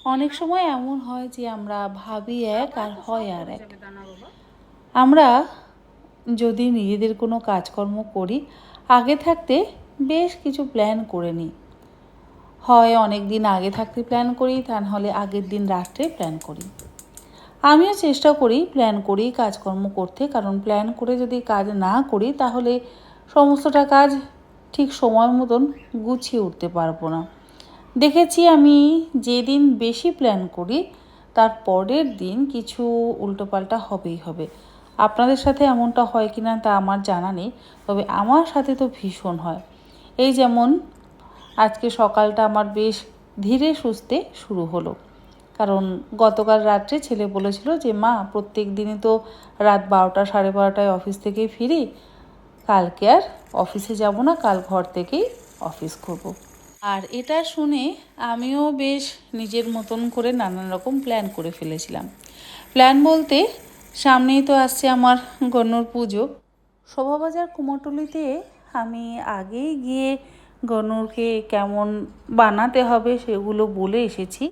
অনেক সময় এমন হয় যে আমরা ভাবি এক আর হয় আর এক। আমরা যদি নিজেদের কোনো কাজকর্ম করি, আগে থাকতে বেশ কিছু প্ল্যান করে নিই। হয় অনেক দিন আগে থাকতে প্ল্যান করি, তা নাহলে আগের দিন রাত্রে প্ল্যান করি। আমিও চেষ্টা করি প্ল্যান করেই কাজকর্ম করতে, কারণ প্ল্যান করে যদি কাজ না করি তাহলে সমস্তটা কাজ ঠিক সময় মতন গুছিয়ে উঠতে পারবো না। দেখেছি আমি যেদিন বেশি প্ল্যান করি তার পরের দিন কিছু উল্টোপাল্টা হবেই হবে। আপনাদের সাথে এমনটা হয় কি না তা আমার জানা নেই, তবে আমার সাথে তো ভীষণ হয়। এই যেমন আজকে সকালটা আমার বেশ ধীরে সুস্থে শুরু হলো, কারণ গতকাল রাত্রে ছেলে বলেছিল যে মা, প্রত্যেক দিনই তো রাত 12টা 12:30টায় অফিস থেকে ফিরি, কালকে আর অফিসে যাব না, কাল ঘর থেকেই অফিস করব। আর এটা শুনে আমিও বেশ নিজের মতন করে নানান রকম প্ল্যান করে ফেলেছিলাম। প্ল্যান বলতে সামনেই তো আসছে আমার গণ্যর পুজো। শোভাবাজার কুমোরটুলিতে আমি আগেই গিয়ে গণ্যকে কেমন বানাতে হবে সেগুলো বলে এসেছি,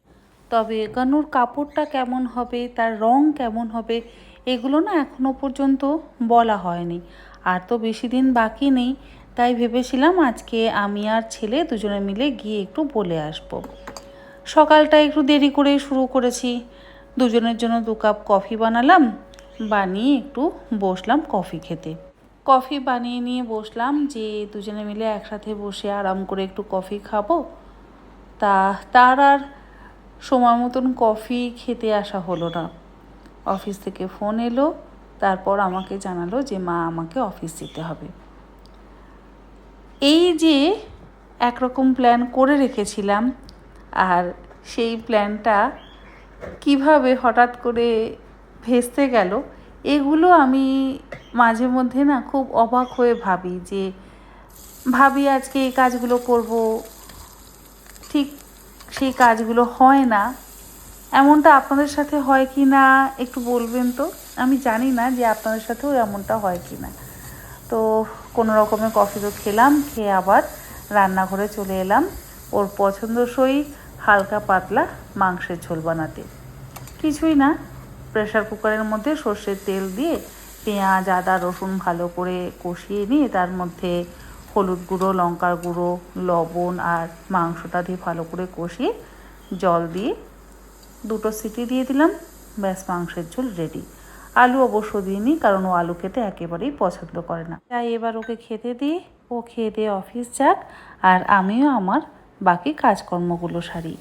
তবে গণ্যর কাপড়টা কেমন হবে, তার রং কেমন হবে, এগুলো না এখনও পর্যন্ত বলা হয়নি। আর তো বেশি দিন বাকি নেই, তাই ভেবেছিলাম আজকে আমি আর ছেলে দুজনে মিলে গিয়ে একটু বলে আসব। সকালটা একটু দেরি করে শুরু করেছি। দুজনের জন্য 2 কাপ কফি বানালাম, বানিয়ে একটু বসলাম কফি খেতে। কফি বানিয়ে নিয়ে বসলাম যে দুজনে মিলে একসাথে বসে আরাম করে একটু কফি খাবো। তার আর সময় মতন কফি খেতে আসা হলো না। অফিস থেকে ফোন এলো, তারপর আমাকে জানালো যে মা, আমাকে অফিস যেতে হবে। এই যে একরকম প্ল্যান করে রেখেছিলাম, আর সেই প্ল্যানটা কিভাবে হঠাৎ করে ভেস্তে গেল, এগুলো আমি মাঝে মধ্যে না খুব অবাক হয়ে ভাবি আজকে এই কাজগুলো করব, ঠিক সেই কাজগুলো হয় না। এমনটা আপনাদের সাথে হয় কি না একটু বলবেন তো। আমি জানি না যে আপনাদের সাথেও এমনটা হয় কি না। তো কোনো রকমে কফি তো খেলাম, খেয়ে আবার রান্নাঘরে চলে এলাম ওর পছন্দসই হালকা পাতলা মাংসের ঝোল বানাতে। কিছুই না, প্রেসার কুকারের মধ্যে সর্ষের তেল দিয়ে পেঁয়াজ আদা রসুন ভালো করে কষিয়ে নিয়ে তার মধ্যে হলুদ গুঁড়ো, লঙ্কার গুঁড়ো, লবণ আর মাংসটা দিয়ে ভালো করে কষিয়ে জল দিয়ে 2টো সিটি দিয়ে দিলাম, ব্যাস মাংসের ঝোল রেডি। আলু অবশ্য দিইনি, কারণ ও আলু খেতে একেবারেই পছন্দ করে না। তাই এবার ওকে খেতে দিয়ে ও খেয়ে দিয়ে অফিস যাক, আর আমিও আমার বাকি কাজকর্মগুলো সারি।